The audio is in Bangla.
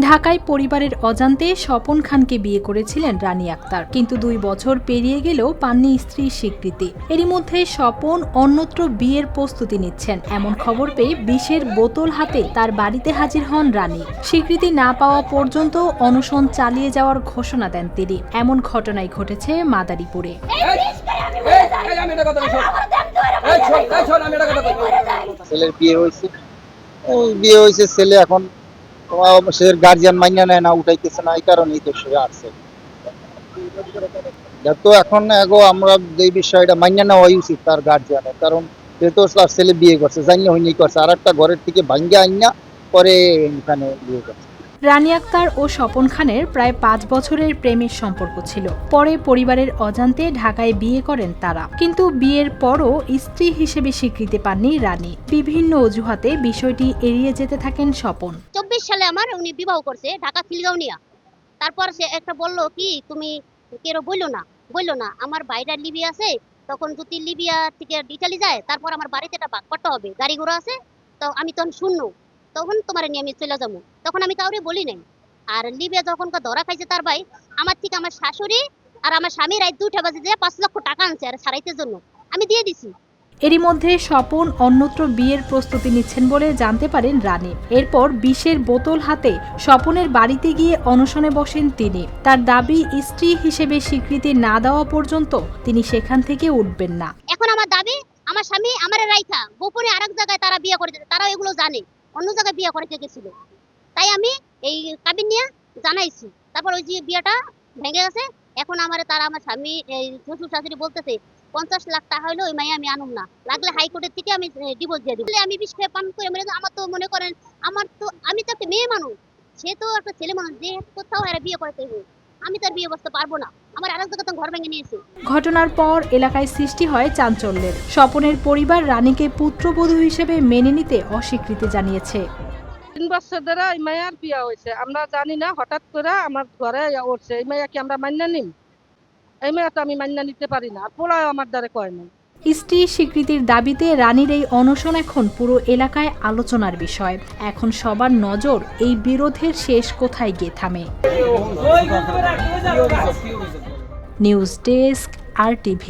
ঢাকায় পরিবারের অজান্তে স্বপন খানকে বিয়ে করেছিলেন রানী আক্তার, কিন্তু 2 বছর পেরিয়ে গেলেও পাননি স্ত্রীর স্বীকৃতি। এরই মধ্যে স্বপন অন্যত্র বিয়ের প্রস্তুতি নিচ্ছেন এমন খবর পেয়ে বিষের বোতল হাতে তার বাড়িতে হাজির হন রানী। স্বীকৃতি না পাওয়া পর্যন্ত অনশন চালিয়ে যাওয়ার ঘোষণা দেন তিনি। এমন ঘটনাই ঘটেছে মাদারীপুরে। ছেলের বিয়ে হয়েছে ছেলে এখন সে গার্জিয়ান মাইনা নেয় না, উঠাইতেছে না, এই কারণেই তো সে আসছে। তো এখন আমরা এই বিষয়টা মাইনা নেওয়াই উচিত তার গার্জিয়ানের, কারণ যেহেতু তার ছেলে বিয়ে করছে জানিয়ে হয়নি করছে, আর একটা ঘরের থেকে ভাঙ্গে আইনা পরে এখানে বিয়ে করছে। রানী আক্তার ও স্বপন খানের প্রায় 5 বছরের প্রেমের সম্পর্ক ছিল। পরে পরিবারের অজান্তে ঢাকায় বিয়ে করেন তারা, কিন্তু বিয়ের পরও স্ত্রী হিসেবে স্বীকৃতি পাননি রানী। বিভিন্ন অজুহাতে বিষয়টি এড়িয়ে যেতে থাকেন স্বপন। 24 সালে উনি বিবাহ করছে ঢাকা খিলগাঁওনিয়া। তারপর সে একটা বললো কি তুমি কেউ বললো না আমার ভাইরা লিবিয়া আছে, তখন যদি লিবিয়া থেকে ইটালি যায় তারপর আমার বাড়িতে একটা ভাগ করতে হবে, গাড়ি ঘোড়া আছে, তো আমি তখন শূন্য, তখন তোমার নিয়ে আমি চলে যাবো। তখন আমি কাউরে বলি নাই। আর লিবিয়া যখন ধরা খাইছে তার ভাই, আমার থেকে আমার শাশুড়ি আর আমার স্বামী রাত 2টা বাজে যে 5 লক্ষ টাকা আনছে আর ছাড়াইতে জন্য, আমি দিয়ে দিছি। এরই মধ্যে স্বপন অন্যত্র বিয়ের প্রস্তুতি নিচ্ছেন বলে জানতে পারেন রানী। এরপর বিষের বোতল হাতে স্বপনের বাড়িতে গিয়ে অনশনে বসেন তিনি। তার দাবি, স্ত্রী হিসেবে স্বীকৃতি না দেওয়া পর্যন্ত তিনি সেখান থেকে উঠবেন না। এখন আমার দাবি, আমার স্বামী আমার রাইখা গোপনে আরেক জায়গায় তারা বিয়ে করে দিতে, তারা এগুলো জানে, অন্য জায়গায় বিয়ে করে গেছিল। তাই আমি এই কাবিন নিয়ে জানাইছি। তারপর ওই যে বিয়েটা ভেঙে গেছে, এখন তারা আমার স্বামী এই শ্বশুর শাশুড়ি বলতেছে 50 লাখ টাকা হইলো ওই মাইয়া আমি আনুম না, লাগলে হাইকোর্টের থেকে আমি ডিভোর্স দিয়ে দিব। আমি বিষ খেয়ে পান করে মেরে, আমার তো মনে করেন আমি তো একটা মেয়ে মানুষ, সে তো একটা ছেলে মানুষ, যে কোথাও এরা বিয়ে করতে হবে, আমি তার বিয়ে বসতে পারবো না। আমার আরেক জায়গায় ঘর ভেঙে নিয়েছে। ঘটনার পর এলাকায় সৃষ্টি হয় চাঞ্চল্যের। স্বপনের পরিবার রানীকে পুত্রবধূ হিসেবে মেনে নিতে অস্বীকৃতি জানিয়েছে। 3 বছর ধরে এই মাইয়ার বিয়া হয়েছে, আমরা জানি না, হঠাৎ করে আমার ঘরে উঠছে। এই মাইয়া কি আমরা মান্য নিম? এই মাইয়া তো আমি মান্য নিতে পারি না, পোলাও আমার দ্বারা কয় না। স্ত্রী স্বীকৃতির দাবিতে রানীর এই অনশন এখন পুরো এলাকায় আলোচনার বিষয়। এখন সবার নজর এই বিরোধের শেষ কোথায় গিয়ে থামে। News desk, RTV।